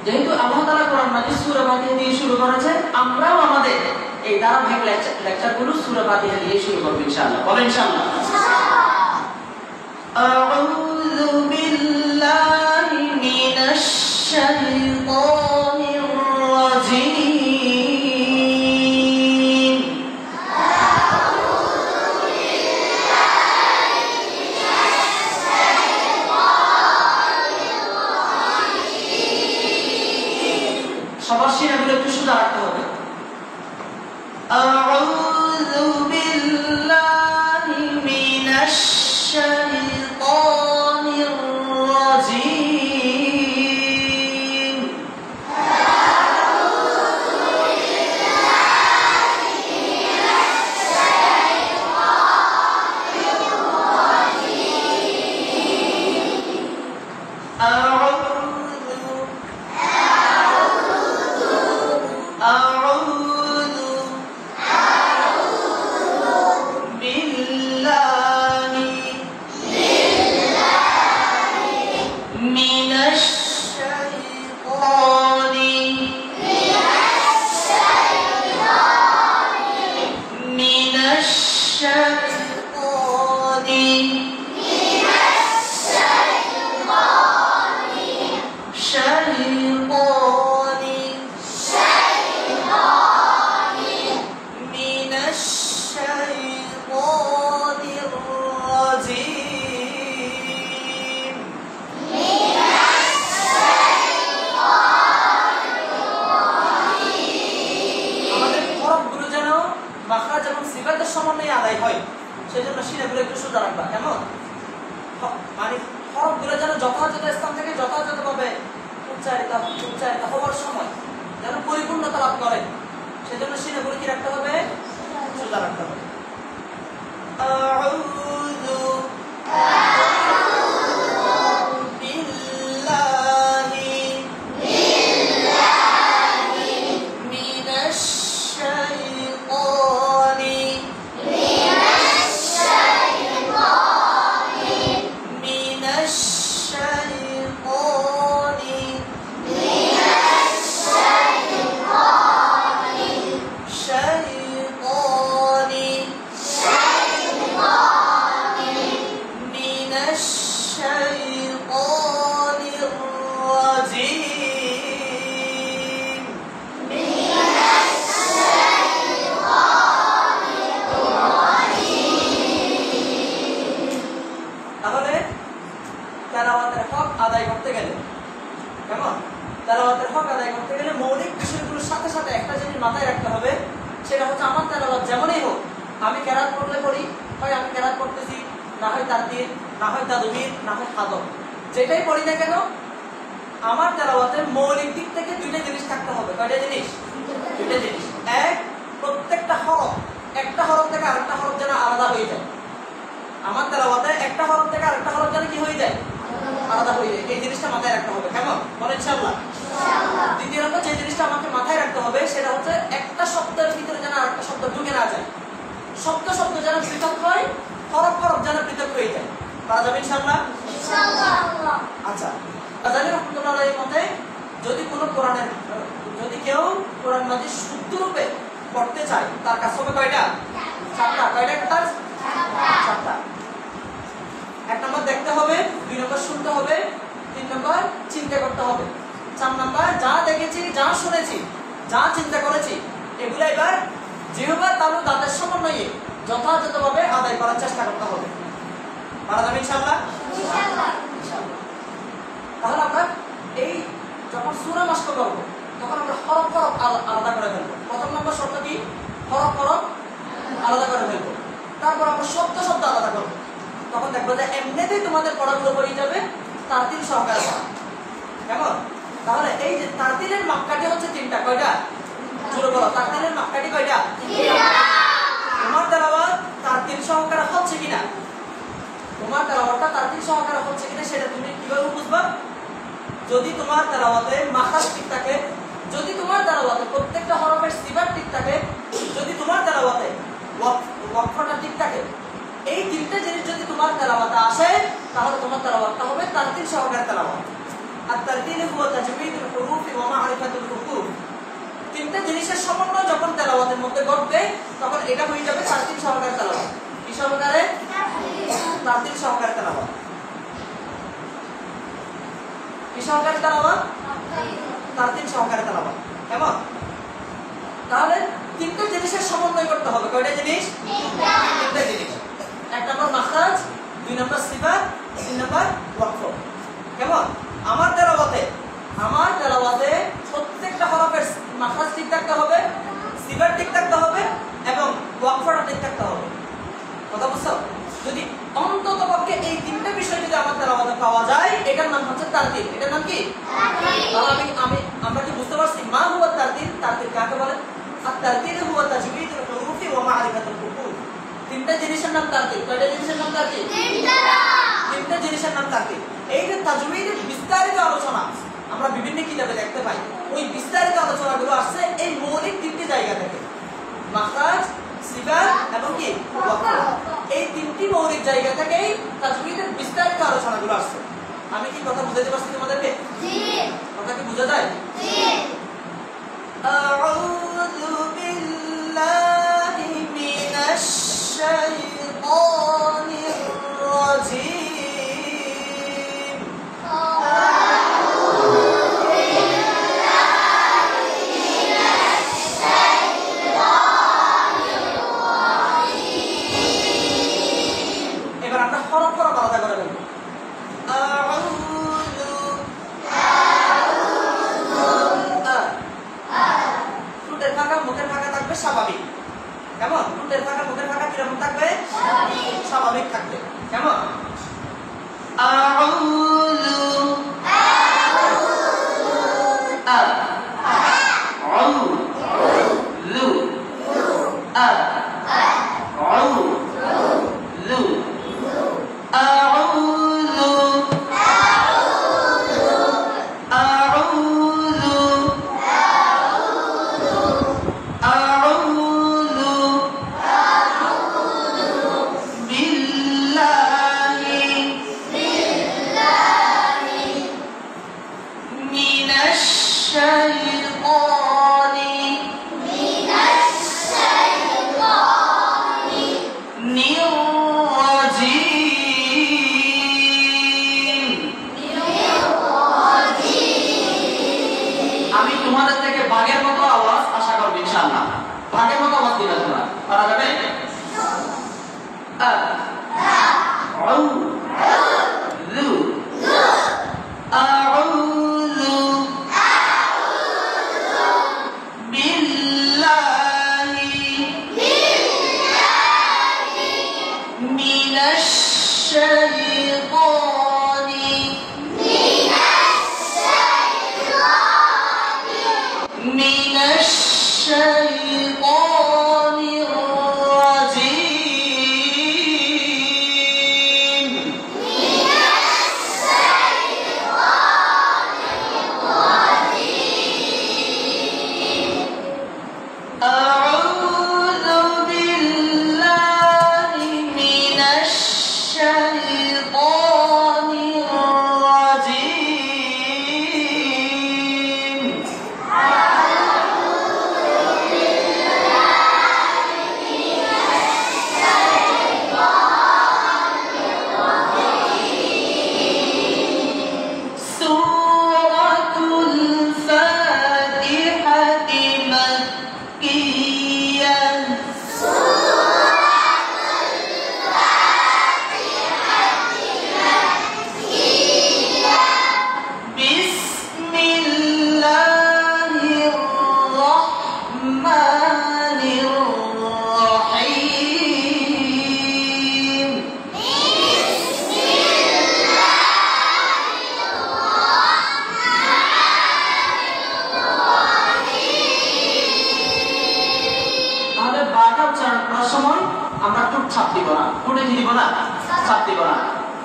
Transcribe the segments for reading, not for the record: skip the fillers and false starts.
যেহেতু আল্লাহ তাআলা কোরআন মাজিদ সূরা ফাতিহা দিয়ে শুরু করেছেন, আমরাও আমাদের এই ধারাবাহিক লেকচারগুলো সূরা ফাতিহা দিয়ে শুরু করব ইনশাআল্লাহ। বলেন ইনশাআল্লাহ। আউযু বিল্লাহি মিনাশ শাইতানির রাজীম। সবার সিনাগুলো একটু সোজা রাখতে হবে। আউযু বিল্লাহি মিনাশ শাইতানির রাজীম। মাখরাজ এবং সিফাতের সমন্বয়ে আদায় হয়, সেজন্য সিনাগুলো একটু সোজা রাখবা। কেমন? মানে হরফগুলো যেন যথাযথ স্থান থেকে যথাযথভাবে উচ্চারিত হওয়ার সময় যেন পরিপূর্ণতা লাভ করে, সেজন্য সিনাগুলো কি রাখতে হবে? সোজা রাখতে হবে। আউযু বিল্লাহি মিনাশ তেলাওয়াতের হক আদায় করতে গেলে কেমন? তেলাওয়াতের হক আদায় করতে গেলে মৌলিক বিষয়গুলোর সাথে সাথে একটা জিনিস মাথায় রাখতে হবে, সেটা হচ্ছে আমার তেলাওয়াত যেমনই হোক, আমি কেরাত পড়লে পড়ি, হয় আমি কেরাত পড়তেছি, না হয় তারতিল, না হয় তাদবীর, না হয় হাদর, যেটাই পড়ি না কেন আমার তেলাওয়াতের মৌলিক দিক থেকে দুইটা জিনিস থাকতে হবে। কয়টা জিনিস? দুইটা জিনিস। এক, প্রত্যেকটা হরফ একটা হরফ থেকে আরেকটা হরফ যেন আলাদা হয়ে যায়। আমার তেলাওয়াতে একটা হরফ থেকে আরেকটা হরফ যেন কি হয়ে যায়? আলাদা হয়ে যায়। এই জিনিসটা মাথায় রাখতে হবে। কেমন? বলেন ইনশাআল্লাহ। দ্বিতীয়ত যে জিনিসটা আমাকে মাথায় রাখতে হবে সেটা হচ্ছে একটা শব্দের ভিতরে যেন আরেকটা শব্দ ঢুকে না যায়, শব্দ শব্দ যেন পৃথক হয়, হরফ হরফ যেন পৃথক হয়ে যায়। পারা যাবে ইনশাআল্লাহ? ইনশাআল্লাহ। আচ্ছা, আজানি রাহমাতুল্লাহ আলাইহির মতে যদি কেউ কোরআন মাজিদ শুদ্ধ রূপে পড়তে চায় তার কাছে হবে কয়টা? চারটা। কয়টা কাজ? চারটা। এক নম্বর দেখতে হবে, দুই নম্বর শুনতে হবে, তিন নম্বর চিন্তা করতে হবে, চার নম্বর যা দেখেছি, যা শুনেছি, যা চিন্তা করেছি এগুলো এবার জিহ্বা তালু দাঁতের সমন্বয়ে যথাযথভাবে আদায় করার চেষ্টা করতে হবে। পারা যাবে ইনশাআল্লাহ? ইনশাআল্লাহ। তাহলে আমরা এই যখন সূরা মাস্ক করব তখন আমরা হরফ হরফ আলাদা করে ফেলবো। প্রথম নম্বর শর্ত কি? হরফ হরফ আলাদা করে ফেলবো। তারপর আমরা শব্দ শব্দ আলাদা করবো। তখন দেখবো যে এমনিতেই তোমাদের পড়াগুলো হয়ে যাবে তারতিল সহকারে। কেমন? তাহলে এই যে তারতিলের মাপকাঠি হচ্ছে তিনটা। কয়টা? জোরে বলো, তারতিলের মাপকাঠি কয়টা? তোমার তেলাওয়াত তারতিল সহকারে হচ্ছে কিনা, তোমার তেলাওয়াতটা তারতিল সহকারে হচ্ছে কিনা সেটা তুমি কিভাবে বুঝবা? যদি তোমার তেলাওয়াতে মাখরাজ ঠিক থাকে, যদি তোমার তেলাওয়াতে প্রত্যেকটা হরফের সিফাত ঠিক থাকে, যদি তোমার তেলাওয়াতে ওয়াকফটা ঠিক থাকে, এই তিনটা জিনিস যদি তোমার তেলাওয়াতে আসে তাহলে তোমার তেলাওয়াতটা হবে তারতিল সহকারে তেলাওয়াত। আত-তারতিল হুয়া তাজউইদুল হুরুফ ওয়া মা'রিফাতুল হুকুম। তিনটা জিনিসের সমন্বয় যখন তেলাওয়াতের মধ্যে ঘটবে তখন এটা হয়ে যাবে তারতিল সহকারে তেলাওয়াত। কি সহকারে? তারতিল সহকারে তেলাওয়াত। কি সহকারে তেলাওয়াত? তারতিল সহকারে তেলাওয়াত। কেমন? তাহলে তিনটা জিনিসের সমন্বয় করতে হবে। কয়টা জিনিস? তিনটা জিনিস। এক নম্বর মাখরাজ, দুই নম্বর সিফাত, তিন নম্বর ওয়াকফ। কেমন? আমার তেলাওয়াতে প্রত্যেকটা হরফের মাখরাজ ঠিক থাকতে হবে, সিফাত ঠিক থাকতে হবে এবং ওয়াকফটা ঠিক থাকতে হবে। কথা বুঝছো? যদি অন্ততপক্ষে এই তিনটা বিষয় যদি আমার তেলাওয়াতে পাওয়া যায়, এটার নাম হচ্ছে তারতিল। এটার নাম কি? তারতিল। আমরা কি বুঝতে পারছি মা হুয়া তারতিল? তারতিল কাকে বলে? আত-তারতিল হুয়া তাজউইদুল হুরুফ ওয়া মা'রিফাতুল হুকুম। তিনটা জিনিসের নাম তারতিল। কয়টা জিনিসের নাম তারতিল? তিনটা জিনিসের নাম তারতিল। এই যে তাজউইদের বিস্তারিত আলোচনা আমরা বিভিন্ন কিতাবে দেখতে পাই, ওই বিস্তারিত আলোচনাগুলো আসছে এই মৌলিক তিনটি জায়গা থেকে, মাখরাজ, সিফাত এবং কি ওয়াকফ। এই তিনটি মৌলিক জায়গা থেকেই তাজউইদের বিস্তারিত আলোচনাগুলো আসছে। আমি কি কথা বুঝাতে পারছি তোমাদেরকে? জি। কথা কি বোঝা যায়? জি। আউযু বিল্লাহি মিনাশ শাইতানির রাজীম। স্বাভাবিক। কেমন? টুটের ফাঁকা মুখের ফাঁকা কিরকম থাকবে? স্বাভাবিক থাকবে। কেমন? আউযু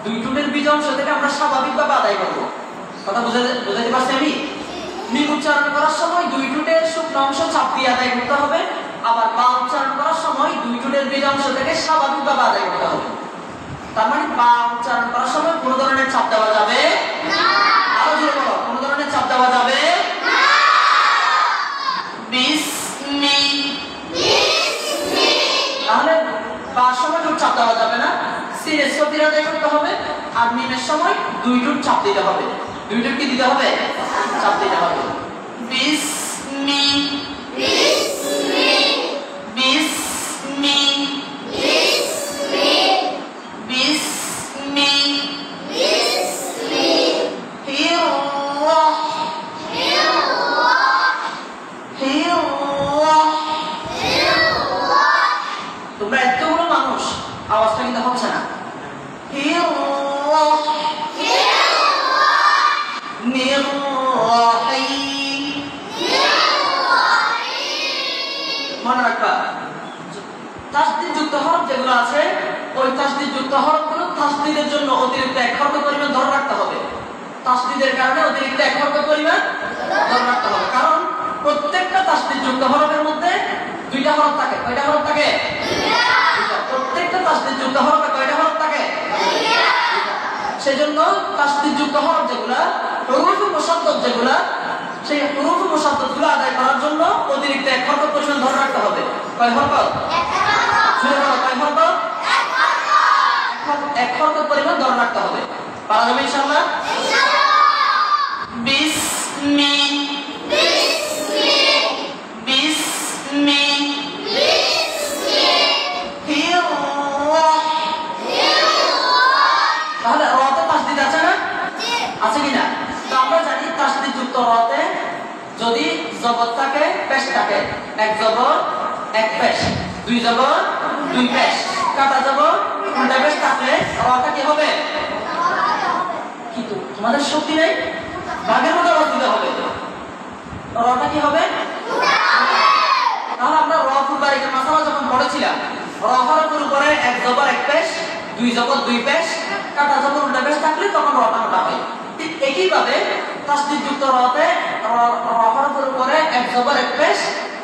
দুই টুটের বীজ অংশ থেকে আমরা স্বাভাবিকভাবে আদায় করব। কথা বুঝাতে পারছি আমি? মিম উচ্চারণ করার সময় দুই টুটের শুকনো অংশ চাপ দিয়ে আদায় করতে হবে, আবার বা উচ্চারণ করার সময় দুই টুটের বীজ অংশ থেকে স্বাভাবিকভাবে আদায় করতে হবে। তার মানে বা উচ্চারণ করার সময় কোনো ধরনের চাপ দেওয়া যাবে না। আরো জোরে বলো। দেওয়া যাবে না। বিসমি, তাহলে বার সময় টুট চাপ দেওয়া যাবে না, সিনের সতির আদায় করতে হবে, আর মিমের সময় 2 টুট চাপ দিতে হবে। 2 টুট কি দিতে হবে? চাপ দিতে হবে। বিসমি, বিসমি, বিসমি, বিসমি, বিসমি, হিররাহ, হিররাহ, হিররাহ। তোমরা এতগুলো মানুষ, আওয়াজটা কিন্তু হচ্ছে না। হিররাহ, হিররাহ, নিররাহিম, নিররাহিম। মনে রাখবা, তাসদীদ যুক্ত হরফ যেগুলো আছে, ওই তাসদীদ যুক্ত হরফগুলো তাসদীদের জন্য অতিরিক্ত 1 হরফ পরিমাণ ধরে রাখতে হবে। তাসদীদের কারণে অতিরিক্ত 1 হরফ পরিমাণ ধরে রাখতে হবে, কারণ প্রত্যেকটা তাসদীদ যুক্ত হরফের মধ্যে 2টা হরফ থাকে। কয়টা হরফ থাকে? 2টা। প্রত্যেকটা তাসদীদ যুক্ত হরফে কয়টা হরফ থাকে? 2টা। সেজন্য তাসদীদ যুক্ত হরফ যেগুলা, হুরুফে মুশাদ্দাদ যেগুলা, সেই হুরুফে মুশাদ্দাদগুলো আদায় করার জন্য অতিরিক্ত 1 হরফ পরিমাণ ধরে রাখতে হবে। কয় হরফ? 1 হরফ। শুনে বলো, কয় হরফ? 1 হরফ পরিমাণ ধরে রাখতে হবে। পারা যাবে ইনশাআল্লাহ? ইনশাআল্লাহ। বিসমি, বিসমি, বিসমি, বিসমি, হিররাহ, হিররাহ। তাহলে রাতে তাসদীদ আছে না? আছে কিনা? তো আমরা জানি তাসদীদ যুক্ত রাতে যদি জবর থাকে, পেশ থাকে, 1 জবর 1 পেশ, 2 জবর 2 পেশ, কাটা জবর উল্টা পেশ থাকলে রাতে কি হবে? কিন্তু তোমাদের শক্তি নেই, ভাগের মতো আওয়াজ দিতে হবে। রাতে কি হবে? তাহলে আমরা রফুল বারিকের মাসালা যখন পড়েছিলাম, র হরফের উপরে 1 জবর 1 পেশ, 2 জবর 2 পেশ, কাটা জবর উল্টা পেশ থাকলে তখন রটা মোটা হয়। ঠিক একইভাবে তাসদীদ যুক্ত রাতে র হরফের উপরে 1 জবর 1 পেশ,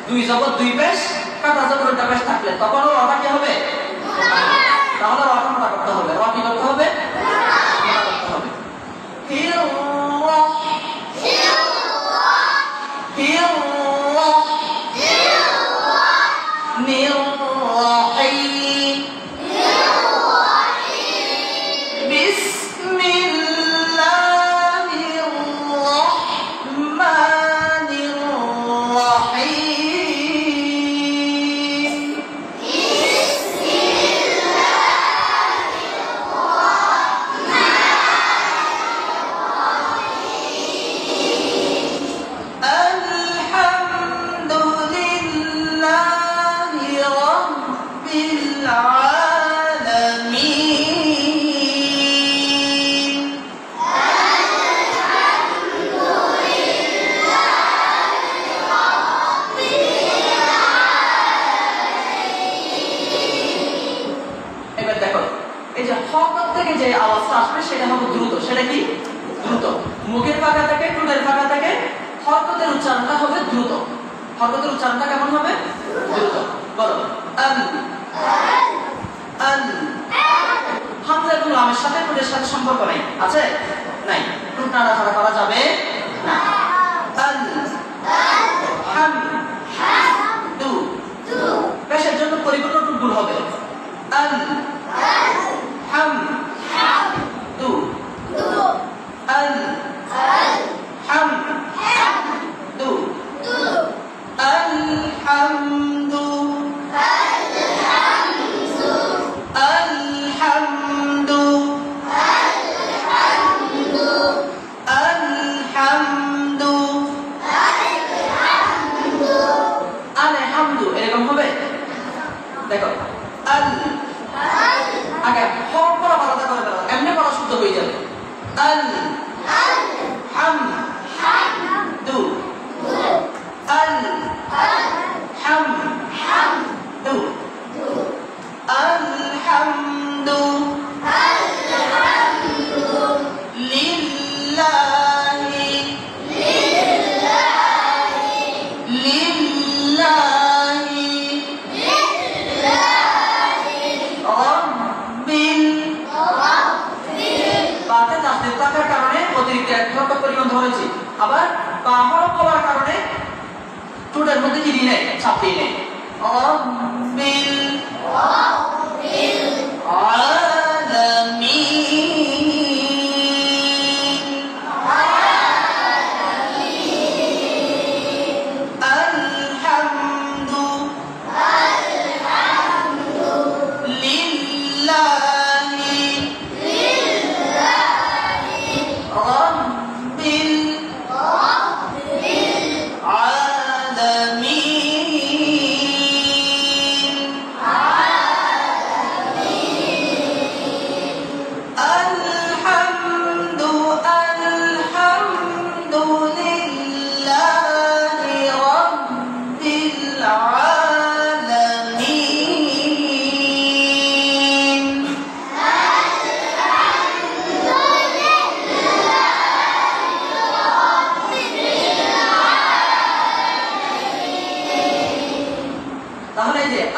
2 জবর 2 পেশ, কাটা জবর উল্টা পেশ থাকলে তখন রটা কি হবে? তাহলে রটা মোটা করতে হবে। র কি করতে হবে? মোটা করতে হবে। হিররাহ, হিররাহ, হিররাহ, হিররাহ, নিররাহিম, নিররাহিম। বিসমিল্লাহির রাহমানির রাহিম। আলহামদুলিল্লাহি রাব্বিল আলামিন। এবার দেখো, এই যে হরকত থেকে যে আওয়াজটা আসবে সেটা হবে দ্রুত। সেটা কি? দ্রুত। মুখের ফাঁকা থেকে, ঠোঁটের ফাঁকা থেকে হরকতের উচ্চারণটা হবে দ্রুত। হরকতের উচ্চারণটা কেমন হবে? দ্রুত। বলো, আল, আল। হামজা এবং লামের সাথে ঠোঁটের সাথে সম্পর্ক নাই, আছে? নাই। ঠোঁট নাড়াচাড়া করা যাবে না। আল, হাম, দু। পেশের জন্য পরিপূর্ণ টুকগুল হবে। আল, হাম, দু। আল, হাম, দু। আলহামদু, আলহামদু, আলহামদু, আলহামদু। এরকম হবে। দেখো, আল, আগে হরফ পড়া আলাদা করে দাও, এমনি পড়া শুদ্ধ হয়ে যাবে। আল, হাম, দু। আল, হাম, দু। আলহামদু, লিল্লাহি, লিল্লাহি, রাব্বিল। বাতে তাসদীদ থাকার কারণে অতিরিক্ত 1 হরফ পরিমাণ ধরেছি। আবার বা হরফ হওয়ার কারণে ঠোঁটের মধ্যে কি দিই নেই, চাপ দিই নেই। রব্বিল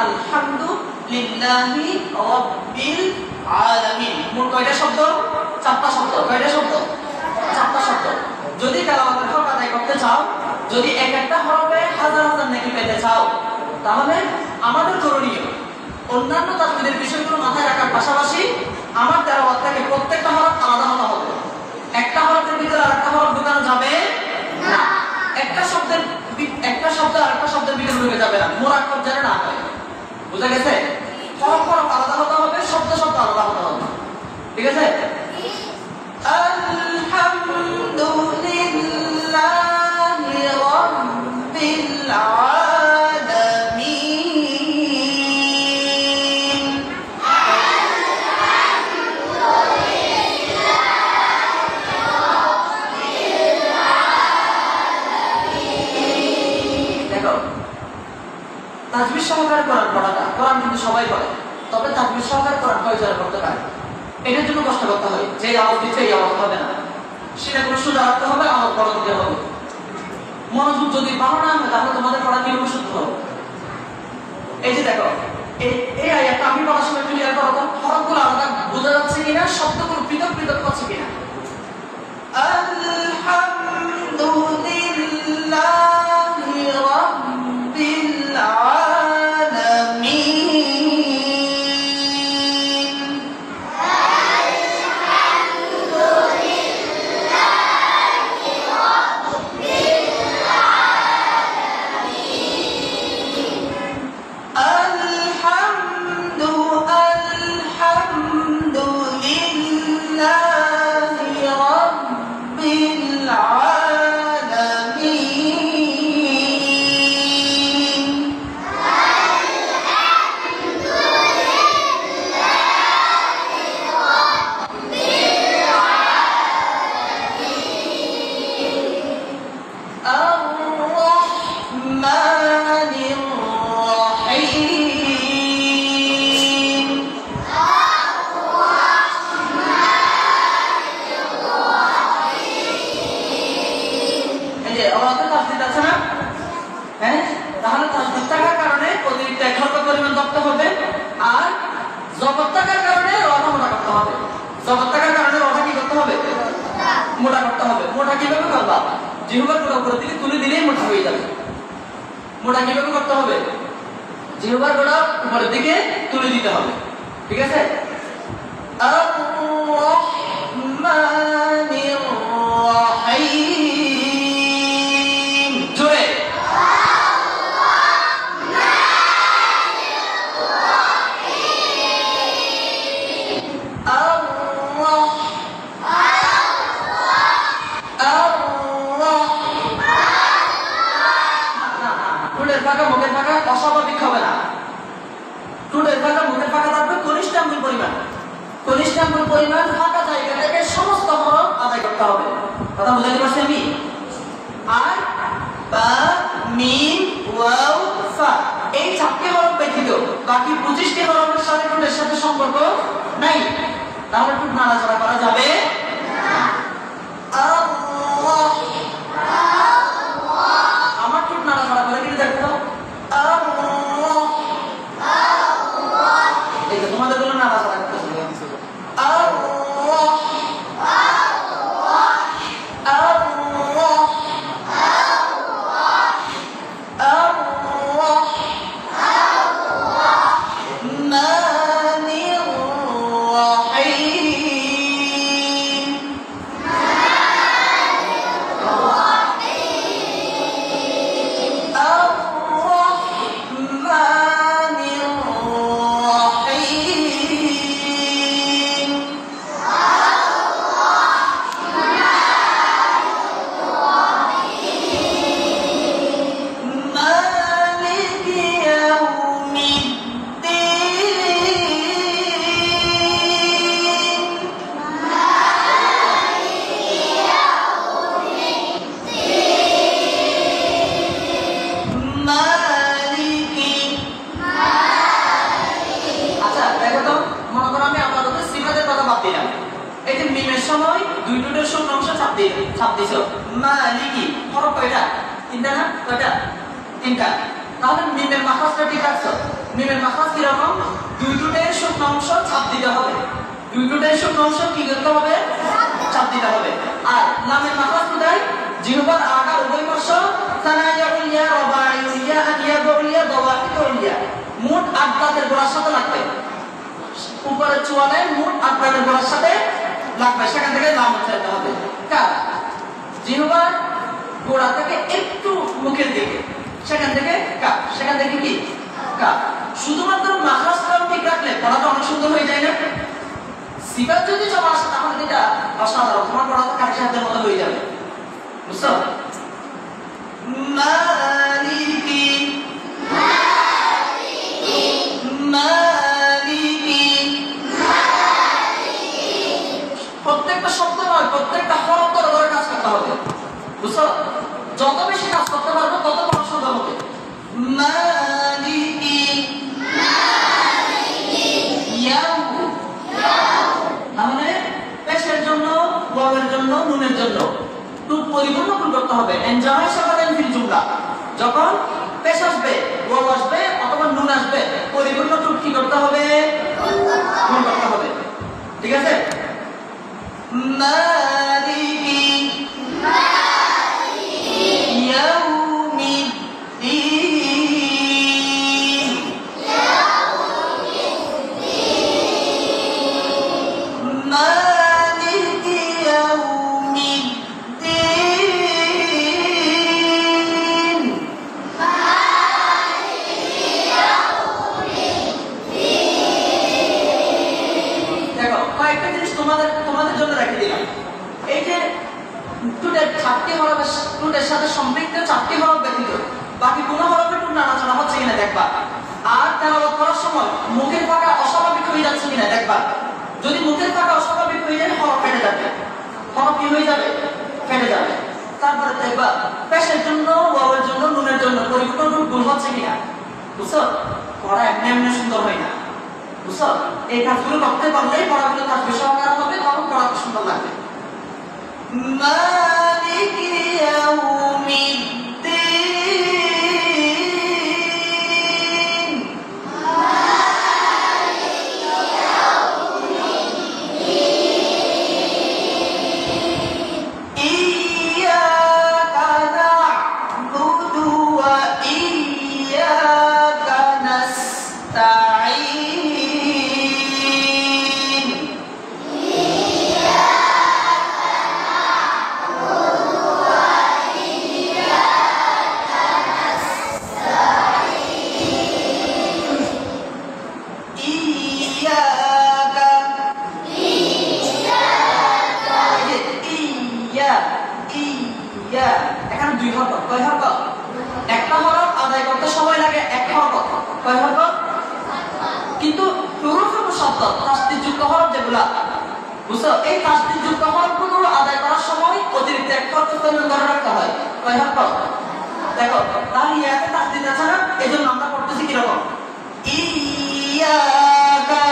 আলহামদুলিল্লাহি রাব্বিল আলামিন। মোট কয়টা শব্দ? চারটা শব্দ। কয়টা শব্দ? চারটা শব্দ। যদি তেলাওয়াতের হক আদায় করতে চাও, যদি এক একটা হরফে হাজার হাজার নেকি পেতে চাও, তাহলে আমাদের করণীয় অন্যান্য তাজবিদের বিষয়গুলো মাথায় রাখার পাশাপাশি আমার তেলাওয়াত থেকে প্রত্যেকটা হরফ আলাদা আলাদা হবে। একটা হরফের ভিতরে আরেকটা হরফ ঢোকানো যাবে না। একটা শব্দ আরেকটা শব্দের ভিতরে ঢুকে যাবে না, মোরাক্কাব যেন না হয়। বুঝা গেছে? হরফ আলাদা হতে হবে, শব্দ আলাদা হতে হবে। ঠিক আছে? আলহামদুলিল্লাহি রাব্বিল আলামিন। দেখো, তাজবিদ সহকারে কোরআন পড়াটা, কোরআন কিন্তু সবাই পড়ে, তবে তাজবিদ সহকারে কোরআন কয়জনে পড়তে পারে? এটার জন্য কষ্ট করতে হয়। যে আওয়াজ দিচ্ছে এই আওয়াজ হবে না, সেটা কোনো সোজা রাখতে হবে, আওয়াজ বড় দিতে হবে। মনোযোগ যদি ভালো না হয় তাহলে তোমাদের পড়া কিভাবে শুদ্ধ হবে? এই যে দেখো, এই আয়াতটা আমি পড়ার সময় ক্লিয়ার করো তো, হরফগুলো আলাদা বোঝা যাচ্ছে কিনা, শব্দগুলো পৃথক পৃথক হচ্ছে কিনা। আলহামদুলিল্লাহি রাব্বিল আলামিন। আলহামদুলিল্লাহি রাব্বিল আলামিন। আর-রাহমানির রাহিম। এই যে আমাদের তাসদিদ আছে না? হ্যাঁ, তাহলে তাসদিদ থাকার কারণে অতিরিক্ত এক হরফ পরিমাণ দপ্ত হবে, আর জবর থাকার কারণে রটা মোটা করতে হবে। জবর থাকার কারণে রটা কি করতে হবে? মোটা করতে হবে। মোটা কিভাবে করবা? জিহ্বার গোড়া উপরের দিকে তুলে দিলেই মোটা হয়ে যাবে। মোটা কিভাবে করতে হবে? জিহ্বার গোড়া উপরের দিকে তুলে দিতে হবে। ঠিক আছে? আর-রাহমানির রাহিম। জোরে। ঠোঁটের ফাঁকা মুখের ফাঁকা অস্বাভাবিক হবে না। ঠোঁটের ফাঁকা মুখের ফাঁকা থাকবে কনিষ্ঠ আঙ্গুল পরিমাণ। কনিষ্ঠ আঙ্গুল পরিমাণ ফাঁকা জায়গা থেকে সমস্ত হরফ আদায় করতে হবে। কথা বুঝাতে পারছি আমি? আর বা মিম ওয়াও ফা এই 4টি হরফ ব্যতীত বাকি 25টি হরফের সাথে ঠোঁটের সাথে সম্পর্ক নাই। তাহলে ঠোঁট নাড়াচাড়া করা যাবে না। আল্লাহ, আমার ঠোঁট নাড়াচাড়া করে কিন্তু দেখতে দাও। আল্লাহ, এই যে তোমাদের জন্য নাড়াচাড়া করতেছে। আল্লাহ, আল্লাহ, আল্লাহ। ছাপ দিছো মালিকি হরফ কয়টা তিনটা না কয়টা তিনটা তাহলে মিমের মাখরাজটা ঠিক রাখছো মিমের মাখরাজ কি রকম দুই টুটের শুকনো অংশ ছাপ দিতে হবে দুই টুটের শুকনো অংশ কি করতে হবে ছাপ দিতে হবে আর লামের মাখরাজ কোথায় জিহ্বার আগা উভয় পার্শ্ব সানায়াউল ইয়া রবাইউল ইয়া আনিয়াবুল ইয়া দাওয়াহিতুল ইয়া মোট 8 দাঁতের গোড়ার সাথে লাগবে উপরের চুয়ালে মোট 8 দাঁতের গোড়ার সাথে লাগবে সেখান থেকে লাম উচ্চারিত হবে কার জিহ্বার গোড়া থেকে একটু মুখের দিকে সেখান থেকে কাফ সেখান থেকে কি কাফ শুধুমাত্র মাখরাজটা ঠিক রাখলে পড়াটা অনেক সুন্দর হয়ে যায় না সিফাত যদি চলে আসে তাহলে এটা অসাধারণ তোমার পড়াটা কারি সাহেবের মতো হয়ে যাবে বুঝছো মালিকি মালিকি প্রত্যেকটা শব্দ নয় প্রত্যেকটা হরফ ধরে কাজ করতে হবে বুঝছো যত বেশি কাজ করতে পারবে তত বড় সুন্দর হবে মালিকি ইয়াউ তাহলে পেশের জন্য ওয়াওয়ের জন্য নুনের জন্য টু পরিপূর্ণ করতে হবে এনজয় সাকালেন ফিল জুমলা যখন পেশ আসবে ওয়াও আসবে অথবা নুন আসবে পরিপূর্ণ টু কি করতে হবে গুণ করতে হবে ঠিক আছে মালিকি সাথে সম্পৃক্ত 4টি হরফ ব্যতীত বাকি কোন হরফে টুন নাড়াচাড়া হচ্ছে কিনা দেখবা আর তেলাওয়াত করার সময় মুখের ফাঁকা অস্বাভাবিক হয়ে যাচ্ছে কিনা দেখবা যদি মুখের ফাঁকা অস্বাভাবিক হয়ে যায় হরফ ফেটে যাবে হরফ কি হয়ে যাবে ফেটে যাবে তারপরে দেখবা পেশের জন্য ওয়াওয়ের জন্য নুনের জন্য পরিপূর্ণ রূপ গুণ হচ্ছে কিনা বুঝছো পড়া এমনি এমনি সুন্দর হয় না বুঝছো এই কাজগুলো করতে পারলেই পড়াগুলো কাজ সহকার হবে তখন পড়া সুন্দর লাগবে মালিকি ইয়াউমিদ্দিন ইয়্যাকা না'বুদু ওয়া ইয়্যাকা নাস্তাঈন এখানে দুই হরফ কয় হরফ একটা হরফ আদায় করতে সময় লাগে এক হরফ কয় হরফ কিন্তু হুরুফে মুশাদ্দাদ তাসদীদযুক্ত হরফ যেগুলা বুঝছো এই তাসদীদযুক্ত হরফগুলো আদায় করার সময় অতিরিক্ত এক হরফ ধরে রাখতে হয় কয় হরফ দেখো তাহলে ইয়াতে তাসদীদ আছে না এজন্য আমরা পড়তেছি কি রকম ইয়াকা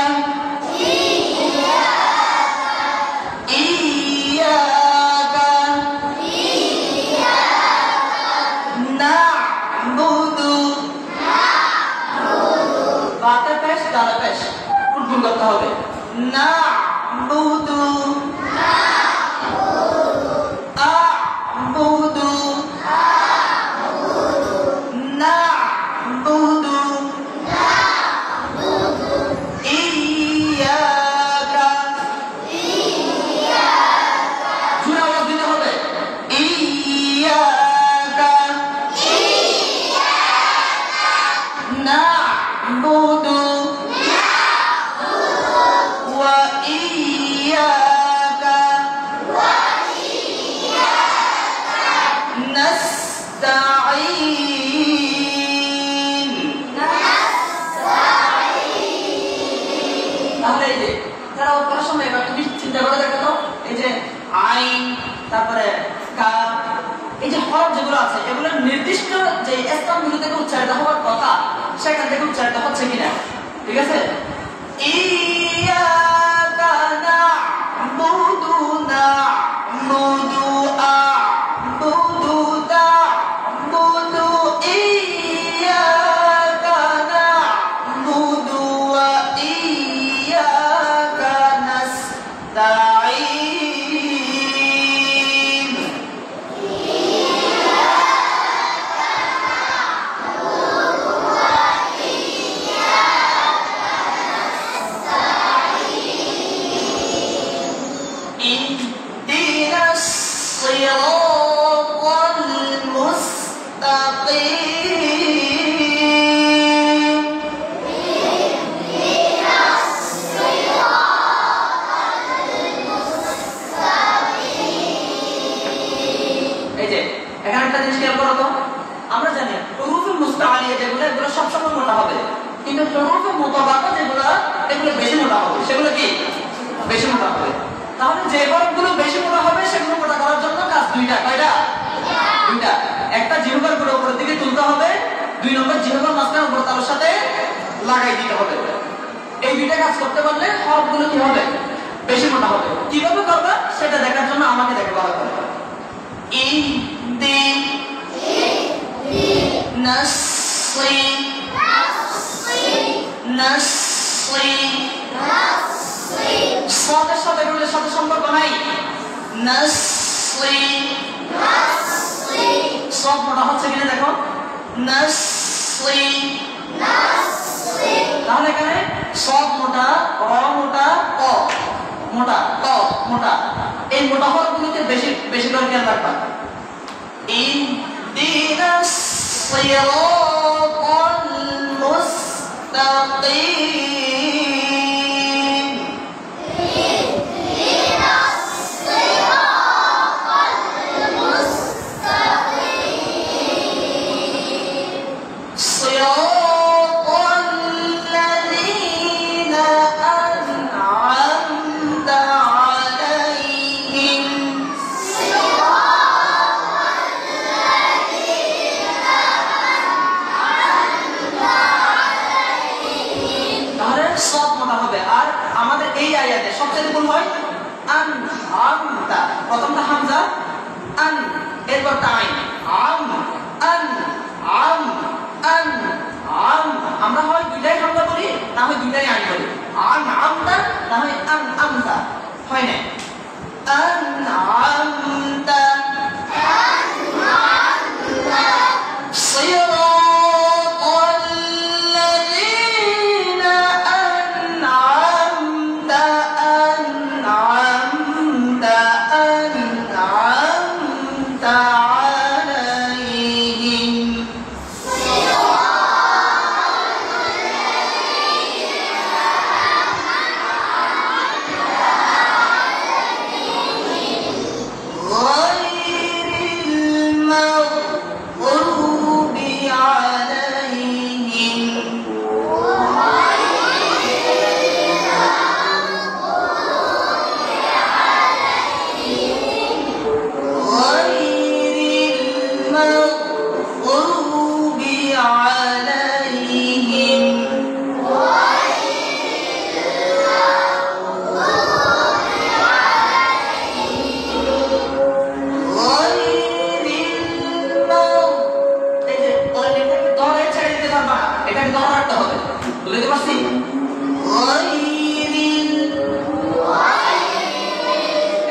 করতে হবে না'বুদু আ'বুদু না'বুদু ইয়্যাকা জোরে আওয়াজ দিতে হবে ইয়্যাকা না'বুদু তাহলে এই যে তেলাওয়াত করার সময় এবার তুমি চিন্তা করে দেখো তো এই যে আইন তারপরে কাফ এই যে হরফ যেগুলো আছে এগুলো নির্দিষ্ট যে স্থানগুলো থেকে উচ্চারিত হওয়ার কথা সেখান থেকে উচ্চারিত হচ্ছে কিনা ঠিক আছে ইয়্যাকা না'বুদু একটা জিনিস খেয়াল করো তো, আমরা জানি হুরুফে মুস্তাআলিয়া যেগুলো এগুলো সবসময় মোটা হবে, কিন্তু হুরুফে মুতাবাকা যেগুলো এগুলো বেশি মোটা হবে। সেগুলো কি বেশি মোটা হবে? তাহলে যে হরফগুলো বেশি মোটা হবে সেগুলো মোটা করার জন্য কাজ দুইটা। কয়টা? দুইটা। একটা জিহ্বার গুলো উপরের দিকে তুলতে হবে, 2 নম্বর জিহ্বার মাঝখানে উপর তালুর সাথে লাগাই দিতে হবে। এই দুইটা কাজ করতে পারলে হরফগুলো কি হবে? বেশি মোটা হবে। কিভাবে করবে সেটা দেখার জন্য আমাকে দেখো ভালো করে। সাথে সাথে এগুলোর সাথে সম্পর্ক নাই। নাসরি সব মোটা হচ্ছে কিনা দেখো। নাসরি তাহলে এখানে সব মোটা, র মোটা, ক মোটা, ক মোটা। এই মোটা হরফগুলোকে বেশি বেশি করে খেয়াল রাখবা। ইহদিনাস সিরাতাল মুস্তাকিম। ইহদিনাস সিরাতাল মুস্তাকিম। সিরাতাল লাযীনা আন'আমতা আলাইহিম। তাহলে সব মোটা হবে। আর আমাদের এই আয়াতে সবচেয়ে ভুল হয় আন'আমতা, প্রথমটা হামজা আন, এরপর আইন আম, আন আম, আন আম। আমরা হয় দুইটাই হামজা বলি, না হয় দুইটাই আইন বলি। আন'আমতা না হয় আন'আমতা, হয় না? আন'আমতা সিরাতাল লাযীনা আন'আমতা আলাইহিম। غير المغضوب عليهم غير المغضوب عليهم غير المغضوب। এই যে এটাকে দরে ছেড়ে দিতে পারবা না, এটাকে দর রাখতে হবে। বুঝতে পারছি? غير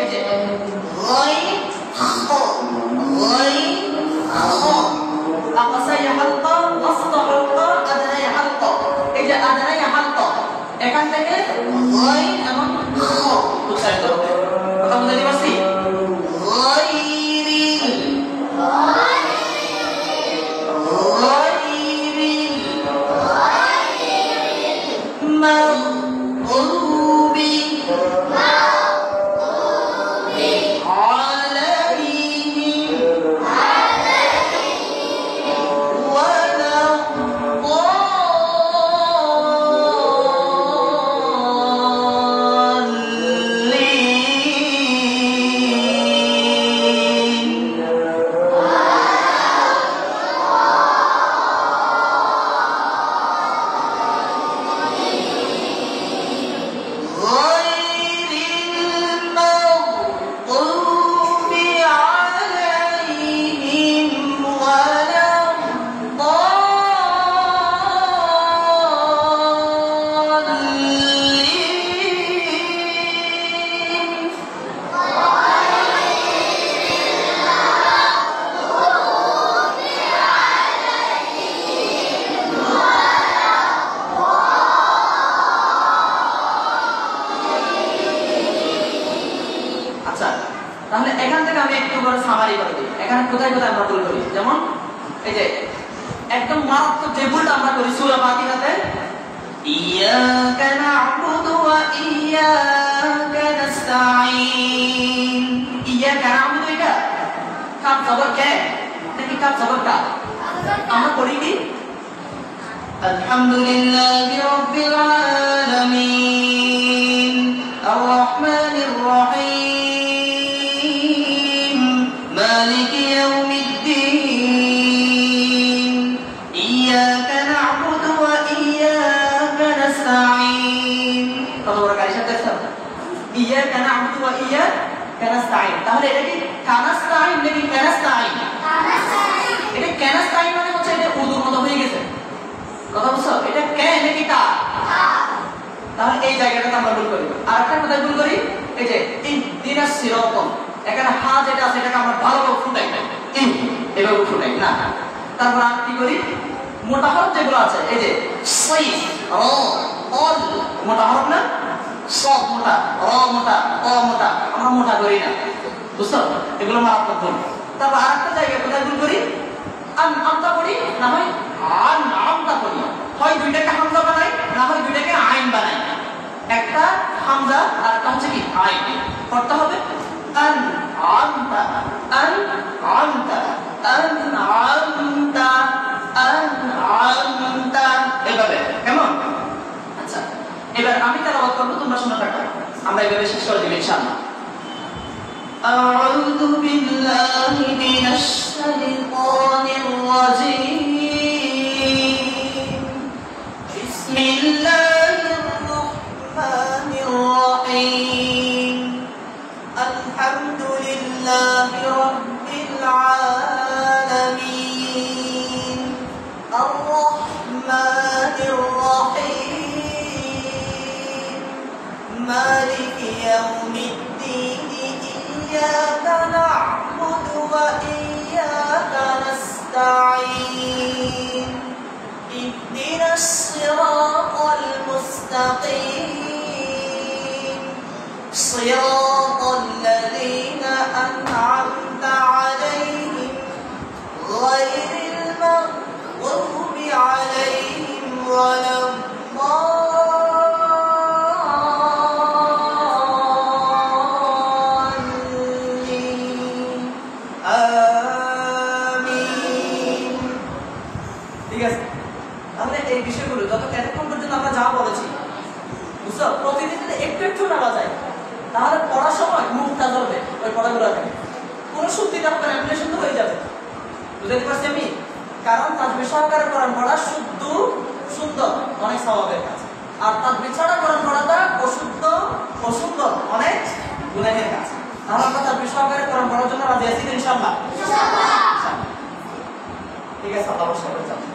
এই যে غير غير أقصى حلقة وسط حلقة أدنى حلقة। এই যে أدنى حلقة এখান থেকে غير এবং উচ্চারিত হবে। কথা বুঝতে পারছি? غير المغضوب عليهم ولا الضالين। غير المغضوب عليهم ولا الضالين। আচ্ছা, তাহলে এখান থেকে আমি একটু বড় সামারি করে দিই। এখানে কোথায় কোথায় আমরা ভুল করি, যেমন এই যে একদম মারাত্মক যে ভুলটা আমরা করি সূরা ফাতিহাতে, ইয়াকা না'বুদু ওয়া ইয়াকা নাস্তাঈন। ইয়াকা না'বুদু, এটা কাফ জবর কে, আলহামদুলিল্লাহি রাব্বিল আলামিন আর রহমানির রহিম মালিকি ইয়াউমিদ্দিন ইয়াকা না'বুদু ওয়া ইয়াকা নাস্তাঈন। কত বড় কারি শব্দ আছে, ইয়াকা না'বুদু ওয়া ইয়াকা নাস্তাঈন। তাহলে এটা কি কানাস্তাঈন নাকি কানাস্তাঈন? কানাস্তাঈন। এটা কানাস্তাঈন মানে হচ্ছে এটা উর্দুর মতো হয়ে গেছে, কথা বুঝছো? এটা কে নাকি কা? তাহলে এই জায়গাটাতে আমরা ভুল করি। আর একটা কথা ভুল করি, এই যে ইহদিনাস সিরাতাল, এখানে হা যেটা আছে এটাকে আমরা ভালোভাবে ফুটাই না, এভাবে ফুটাই না। তারপর আর কি করি, মোটা হরফ যেগুলো আছে, এই যে সই র অল মোটা হরফ না, সব মোটা, র মোটা, অ মোটা, আমরা মোটা করি না, বুঝছো? এগুলো মারাত্মক ভুল। তারপর আরেকটা জায়গায় কোথায় ভুল করি, আমটা পড়ি, না হয় আমটা পড়ি, হয় দুইটাকে হামজা বানাই, না হয় দুইটাকে আইন বানাই। একটা হামজা আর একটা হচ্ছে কি আইন করতে হবে। আন আমতা, আন আমতা, আন আমতা, আন আমতা, এভাবে। কেমন? আচ্ছা, এবার আমি তেলাওয়াত করব, তোমরা শুনে থাকো, আমরা এভাবে শেষ করে দিব ইনশাআল্লাহ। أعوذ بالله من الشيطان الرجيم بسم الله الرحمن الرحيم الحمد لله رب العالمين الرحمن الرحيم مالك يوم الدين إياك نعبد وإياك نستعين اهدنا الصراط المستقيم صراط الذين أنعمت عليهم غير المغضوب عليهم ولا প্রতিদিন একটু একটু নেওয়া যায়, তাহলে পড়ার সময় মুখটা ধরবে ওই পড়াগুলো থেকে, কোনো শুদ্ধিটা হবে না, এমনি শুদ্ধ হয়ে যাবে। বুঝতে পারছি আমি? কারণ তাজবিদ সহকারে কোরআন পড়া শুদ্ধ সুন্দর অনেক সওয়াবের কাজ, আর তাজবিদ ছাড়া কোরআন পড়াটা অশুদ্ধ অসুন্দর অনেক গুনাহের কাজ। তাহলে আমরা তাজবিদ সহকারে কোরআন পড়ার জন্য রাজি আছি ইনশাআল্লাহ? ইনশাআল্লাহ। ঠিক আছে, আল্লাহ সবাই জানেন।